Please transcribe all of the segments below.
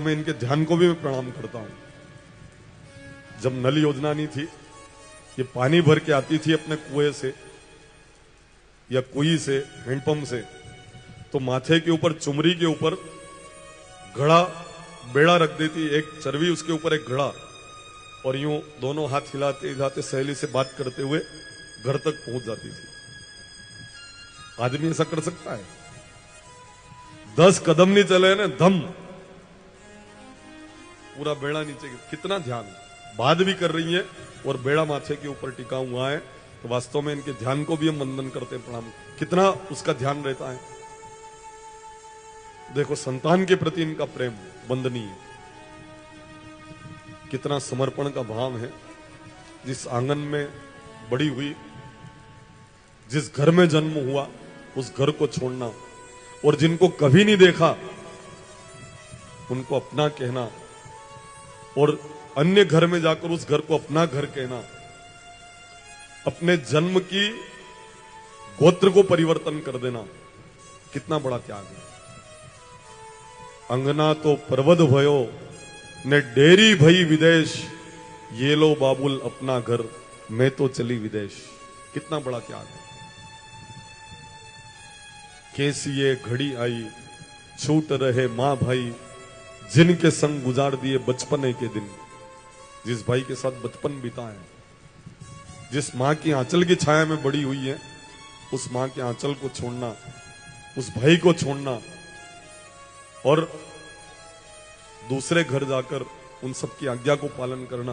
मैं इनके ध्यान को भी प्रणाम करता हूं। जब नल योजना नहीं थी, ये पानी भर के आती थी अपने कुएं से या कुई से, हैंडपंप से, तो माथे के ऊपर, चुमरी के ऊपर घड़ा, बेड़ा रख देती, एक चरवी उसके ऊपर एक घड़ा, और यूं दोनों हाथ हिलाते हिलाते सहेली से बात करते हुए घर तक पहुंच जाती थी। आदमी ऐसा कर सकता है? 10 कदम नहीं चले ना, धम पूरा बेड़ा नीचे। कितना ध्यान, बात भी कर रही है और बेड़ा माथे के ऊपर टिका हुआ है। तो वास्तव में इनके ध्यान को भी हम वंदन करते हैं, प्रणाम। कितना उसका ध्यान रहता है। देखो, संतान के प्रति इनका प्रेम वंदनीय है। कितना समर्पण का भाव है। जिस आंगन में बड़ी हुई, जिस घर में जन्म हुआ, उस घर को छोड़ना, और जिनको कभी नहीं देखा उनको अपना कहना, और अन्य घर में जाकर उस घर को अपना घर कहना, अपने जन्म की गोत्र को परिवर्तन कर देना, कितना बड़ा त्याग है। अंगना तो पर्वत भयो ने डेरी भई विदेश, ये लो बाबुल अपना घर, मैं तो चली विदेश। कितना बड़ा त्याग है। कैसी ये घड़ी आई, छूट रहे मां भाई, जिनके संग गुजार दिए बचपने के दिन। जिस भाई के साथ बचपन बीता है, जिस मां की आंचल की छाया में बड़ी हुई है, उस मां के आंचल को छोड़ना, उस भाई को छोड़ना, और दूसरे घर जाकर उन सब की आज्ञा को पालन करना,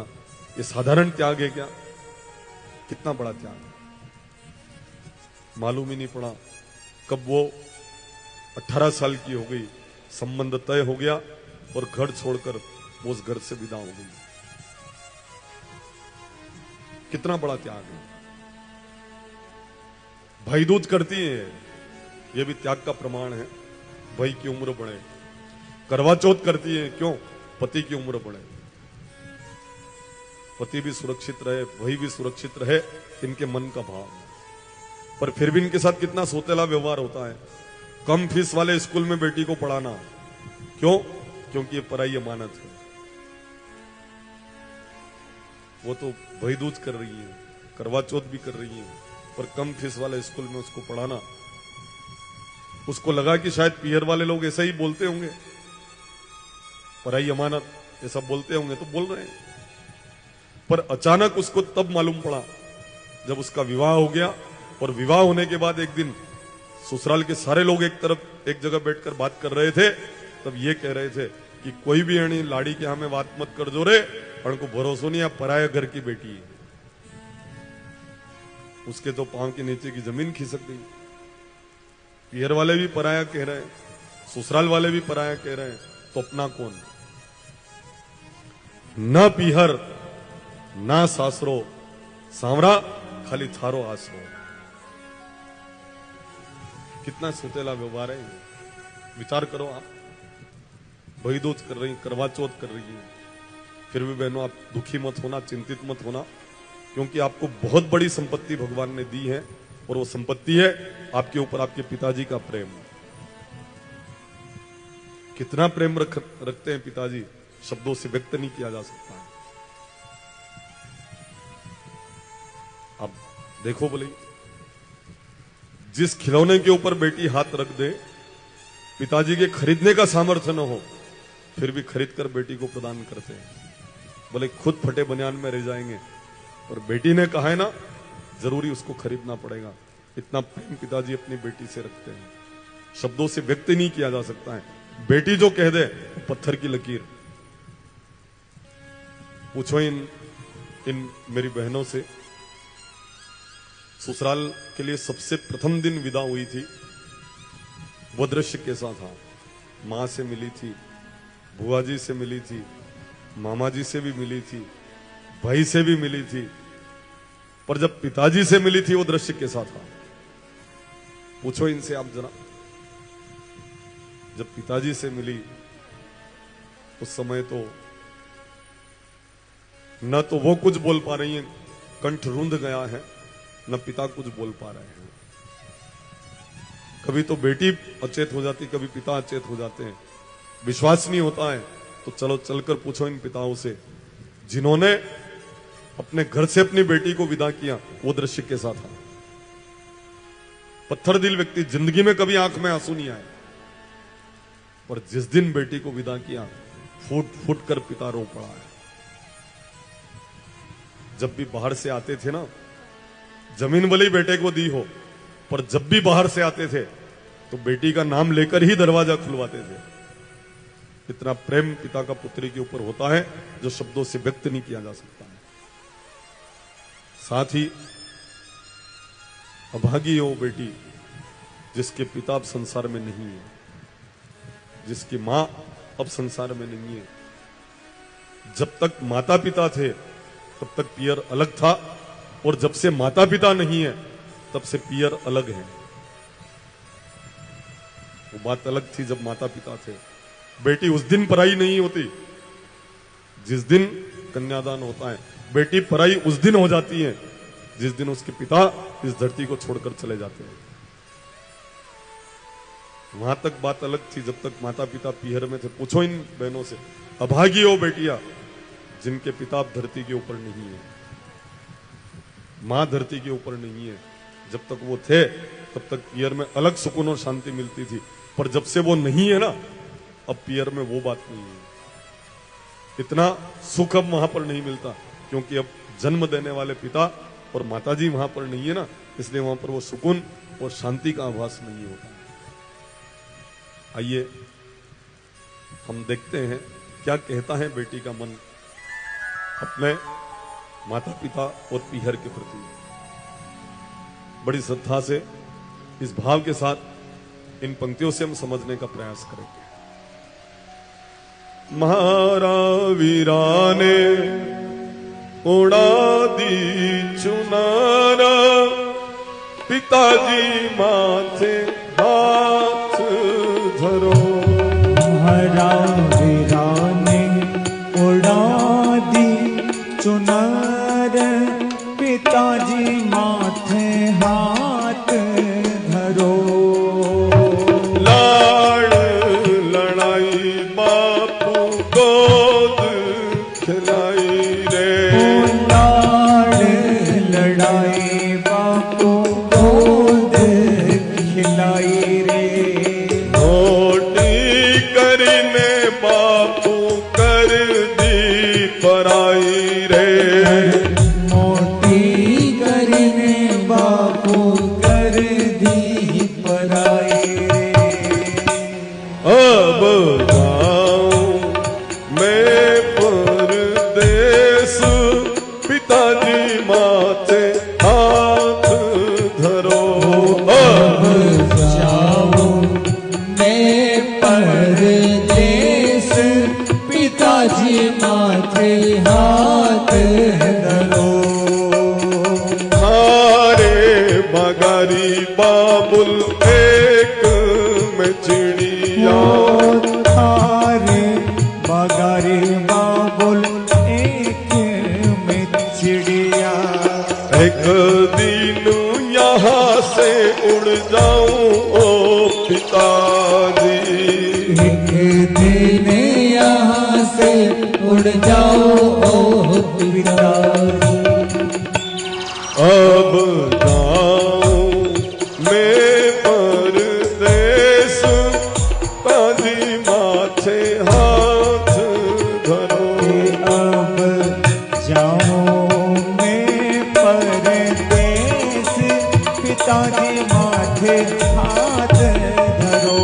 ये साधारण त्याग है क्या? कितना बड़ा त्याग है। मालूम ही नहीं पड़ा कब वो 18 साल की हो गई, संबंध तय हो गया और घर छोड़कर वो उस घर से विदा हो गई। कितना बड़ा त्याग है। भाई दूज करती है, ये भी त्याग का प्रमाण है। भाई की उम्र बढ़े। करवा चौथ करती है, क्यों? पति की उम्र बढ़े, पति भी सुरक्षित रहे, भाई भी सुरक्षित रहे, इनके मन का भाव। पर फिर भी इनके साथ कितना सोतेला व्यवहार होता है। कम फीस वाले स्कूल में बेटी को पढ़ाना, क्यों? क्योंकि ये पराई अमानत है। वो तो भाई दूज कर रही है, करवा चौथ भी कर रही है, पर कम फीस वाले स्कूल में उसको पढ़ाना। उसको लगा कि शायद पीहर वाले लोग ऐसा ही बोलते होंगे, पराई अमानत ऐसा बोलते होंगे, तो बोल रहे हैं। पर अचानक उसको तब मालूम पड़ा जब उसका विवाह हो गया, और विवाह होने के बाद एक दिन ससुराल के सारे लोग एक जगह बैठकर बात कर रहे थे। तब ये कह रहे थे कि कोई भी अणी लाड़ी के हमें बात मत कर दो रे, को भरोसा नहीं, पराया घर की बेटी है। उसके तो पांव के नीचे की जमीन खिसक गई। पीहर वाले भी पराया कह रहे हैं, ससुराल वाले भी पराया कह रहे हैं, तो अपना कौन? न पीहर ना सासरो, सांवरा खाली थारो आसरो। कितना सुतेला व्यवहार है। विचार करो आप। भाई दूज कर रही, करवा चौथ कर रही है, फिर भी बहनों आप दुखी मत होना, चिंतित मत होना, क्योंकि आपको बहुत बड़ी संपत्ति भगवान ने दी है, और वो संपत्ति है आपके ऊपर आपके पिताजी का प्रेम। कितना प्रेम रखते हैं पिताजी, शब्दों से व्यक्त नहीं किया जा सकता है। अब देखो, बोले जिस खिलौने के ऊपर बेटी हाथ रख दे, पिताजी के खरीदने का सामर्थ्य न हो, फिर भी खरीद कर बेटी को प्रदान करते हैं। बोले खुद फटे बनियान में रह जाएंगे, पर बेटी ने कहा है ना, जरूरी उसको खरीदना पड़ेगा। इतना प्रेम पिताजी अपनी बेटी से रखते हैं, शब्दों से व्यक्त नहीं किया जा सकता है। बेटी जो कह दे, पत्थर की लकीर। पूछो इन मेरी बहनों से, ससुराल के लिए सबसे प्रथम दिन विदा हुई थी, वो दृश्य कैसा था? मां से मिली थी, बुआ जी से मिली थी, मामा जी से भी मिली थी, भाई से भी मिली थी, पर जब पिताजी से मिली थी वो दृश्य कैसा था? पूछो इनसे आप जरा। जब पिताजी से मिली उस समय तो न तो वो कुछ बोल पा रही हैं, कंठ रुंध गया है, न पिता कुछ बोल पा रहे हैं। कभी तो बेटी अचेत हो जाती, कभी पिता अचेत हो जाते हैं। विश्वास नहीं होता है तो चलो चलकर पूछो इन पिताओं से जिन्होंने अपने घर से अपनी बेटी को विदा किया, वो दृश्य कैसा था। पत्थर दिल व्यक्ति, जिंदगी में कभी आंख में आंसू नहीं आए, पर जिस दिन बेटी को विदा किया फूट फूट कर पिता रो पड़ा है। जब भी बाहर से आते थे ना, जमीन भले बेटे को दी हो, पर जब भी बाहर से आते थे तो बेटी का नाम लेकर ही दरवाजा खुलवाते थे। इतना प्रेम पिता का पुत्री के ऊपर होता है जो शब्दों से व्यक्त नहीं किया जा सकता है। साथ ही अभागी हो बेटी जिसके पिता अब संसार में नहीं है, जिसकी मां अब संसार में नहीं है। जब तक माता पिता थे तब तक पियर अलग था, और जब से माता पिता नहीं है तब से पियर अलग है। वो बात अलग थी जब माता पिता थे। बेटी उस दिन पराई नहीं होती जिस दिन कन्यादान होता है, बेटी पराई उस दिन हो जाती है जिस दिन उसके पिता इस धरती को छोड़कर चले जाते हैं। वहां तक बात अलग थी जब तक माता पिता पीहर में थे। पूछो इन बहनों से, अभागी हो बेटियां जिनके पिता धरती के ऊपर नहीं है, मां धरती के ऊपर नहीं है। जब तक वो थे तब तक पियर में अलग सुकून और शांति मिलती थी, पर जब से वो नहीं है ना, अब पियर में वो बात नहीं है। इतना सुख अब वहां पर नहीं मिलता, क्योंकि अब जन्म देने वाले पिता और माताजी वहां पर नहीं है ना, इसलिए वहां पर वो सुकून और शांति का आभास नहीं होता। आइए हम देखते हैं क्या कहता है बेटी का मन अपने माता पिता और पीहर के प्रति। बड़ी श्रद्धा से इस भाव के साथ इन पंक्तियों से हम समझने का प्रयास करेंगे। महारा वीराने उड़ा दी चुनारा, पिताजी माथे हाथ धरो। महारा वीराने उड़ा दी चुनार, पिताजी माथे हाथ धरो। लाड़ लड़ाई बापू गोद खिलाई रे। लाड़ लड़ाई बापू गोद खिलाई रे। रोटी करने बापू कर दी पराई रे। मोटी करने बापू कर दी पराई रे। अब जाऊं मैं परदेस, पिताजी माथे हाथ धरो। अब जाऊं मैं परदेस, पिताजी माथे हाथ धरो। हारे बगारी बाबुल एक में चिड़िया। थारे बगारे बाबुल एक में चिड़िया। एक दिन यहाँ से उड़ जाऊं ओ पिताजी। एक दिन यहाँ से उड़ जाओ ओ पिताजी। अब जाऊं मैं परदेस, ताजी माथे हाथ धरो। अब जाऊं मैं परदेस, पिताजी माथे हाथ धरो।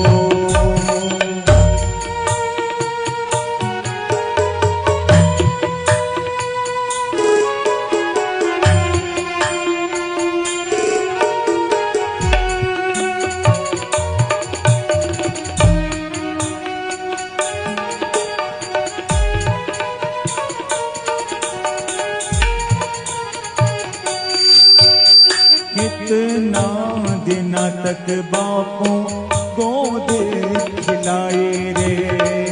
कितना दिन तक बापू गोद खिलाए रे।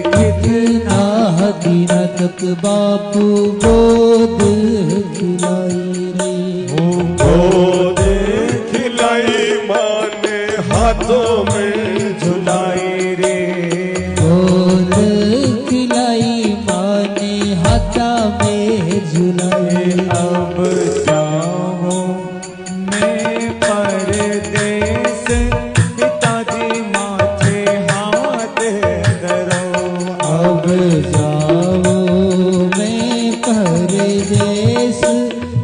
कितना दिन तक बापू गोद खिलाए रे। गोद खिलाई माने हाथों में झुलाए रे। गोद खिलाई में झुलाए। अब जाऊं मैं परदेस, पिताजी माथे हाथ धरो। अब जाऊं मैं परदेस,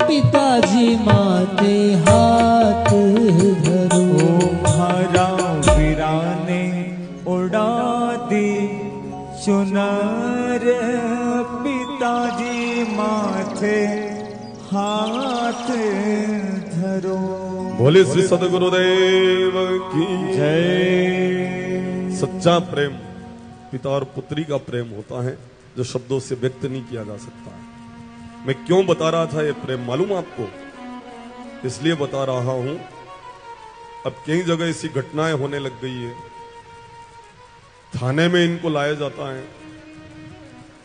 पिताजी माथे हाथ धरो। हरा वीराने उड़ा दी चुनर, पिताजी माथे हाथ धरो। बोले श्री सदगुरुदेव की जय। सच्चा प्रेम पिता और पुत्री का प्रेम होता है जो शब्दों से व्यक्त नहीं किया जा सकता है। मैं क्यों बता रहा था ये प्रेम मालूम आपको? इसलिए बता रहा हूं, अब कई जगह ऐसी घटनाएं होने लग गई है। थाने में इनको लाया जाता है,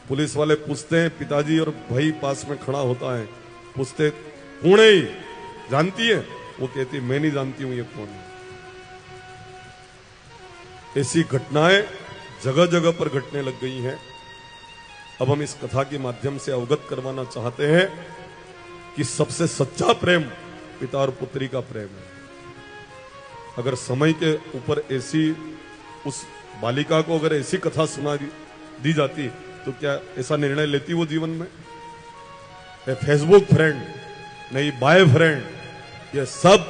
पुलिस वाले पूछते हैं, पिताजी और भाई पास में खड़ा होता है, पूछते कौन है, जानती है? वो कहती मैं नहीं जानती हूं ये कौन है। ऐसी घटनाएं जगह जगह पर घटने लग गई हैं। अब हम इस कथा के माध्यम से अवगत करवाना चाहते हैं कि सबसे सच्चा प्रेम पिता और पुत्री का प्रेम है। अगर समय के ऊपर ऐसी उस बालिका को अगर ऐसी कथा सुना दी जाती तो क्या ऐसा निर्णय लेती वो जीवन में? फेसबुक फ्रेंड नहीं, बाय फ्रेंड, ये सब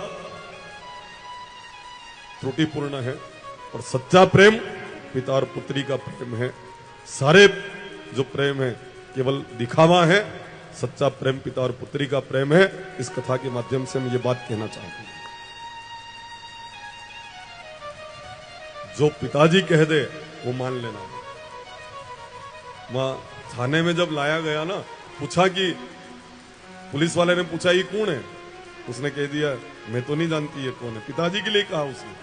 त्रुटिपूर्ण है। और सच्चा प्रेम पिता और पुत्री का प्रेम है। सारे जो प्रेम है केवल दिखावा है, सच्चा प्रेम पिता और पुत्री का प्रेम है। इस कथा के माध्यम से मैं ये बात कहना चाहता हूं। जो पिताजी कह दे वो मान लेना। वहां थाने में जब लाया गया ना, पूछा कि पुलिस वाले ने पूछा ये कौन है, उसने कह दिया मैं तो नहीं जानती ये कौन है। पिताजी के लिए कहा उसने।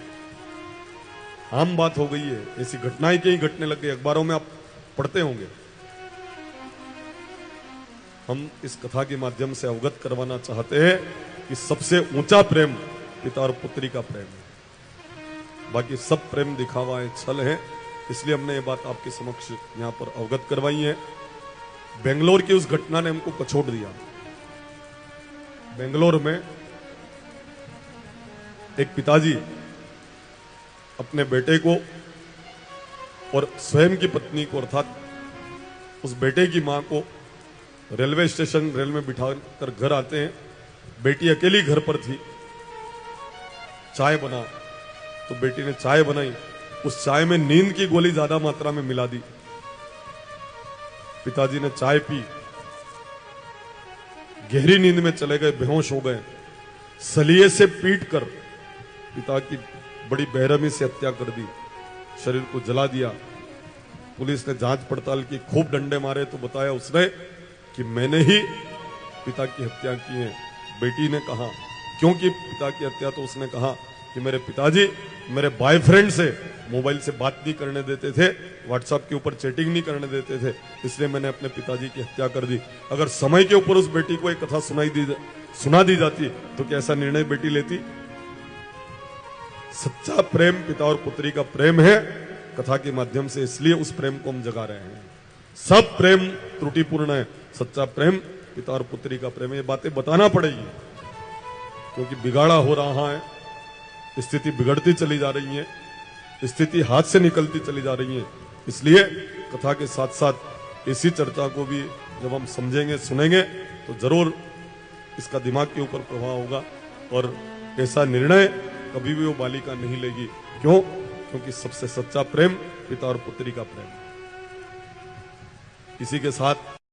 आम बात हो गई है, ऐसी घटनाएं कई घटने लग गई, अखबारों में आप पढ़ते होंगे। हम इस कथा के माध्यम से अवगत करवाना चाहते हैं कि सबसे ऊंचा प्रेम पिता और पुत्री का प्रेम है। बाकी सब प्रेम दिखावा है, छल है। इसलिए हमने ये बात आपके समक्ष यहां पर अवगत करवाई है। बेंगलोर की उस घटना ने हमको कचोट दिया। बेंगलोर में एक पिताजी अपने बेटे को और स्वयं की पत्नी को, अर्थात उस बेटे की मां को रेलवे स्टेशन रेल में बिठाकर घर आते हैं। बेटी अकेली घर पर थी। चाय बना तो बेटी ने चाय बनाई, उस चाय में नींद की गोली ज्यादा मात्रा में मिला दी। पिताजी ने चाय पी, गहरी नींद में चले गए, बेहोश हो गए। सलिए से पीटकर पिता की बड़ी बेरहमी से हत्या कर दी, शरीर को जला दिया। पुलिस ने जांच पड़ताल की, खूब डंडे मारे तो बताया उसने कि मैंने ही पिता की हत्या की है। बेटी ने कहा क्योंकि पिता की हत्या, तो उसने कहा कि मेरे पिताजी मेरे बॉयफ्रेंड से मोबाइल से बात नहीं करने देते थे, व्हाट्सएप के ऊपर चैटिंग नहीं करने देते थे, इसलिए मैंने अपने पिताजी की हत्या कर दी। अगर समय के ऊपर उस बेटी को एक कथा सुना दी जाती तो क्या ऐसा निर्णय बेटी लेती? सच्चा प्रेम पिता और पुत्री का प्रेम है कथा के माध्यम से, इसलिए उस प्रेम को हम जगा रहे हैं। सब प्रेम त्रुटिपूर्ण है, सच्चा प्रेम पिता और पुत्री का प्रेम है। ये बातें बताना पड़ेगी क्योंकि बिगाड़ा हो रहा है, स्थिति बिगड़ती चली जा रही है, स्थिति हाथ से निकलती चली जा रही है। इसलिए कथा के साथ साथ इसी चर्चा को भी जब हम समझेंगे, सुनेंगे तो जरूर इसका दिमाग के ऊपर प्रभाव होगा और ऐसा निर्णय कभी भी वो बालिका नहीं लेगी। क्यों? क्योंकि सबसे सच्चा प्रेम पिता और पुत्री का प्रेम। इसी के साथ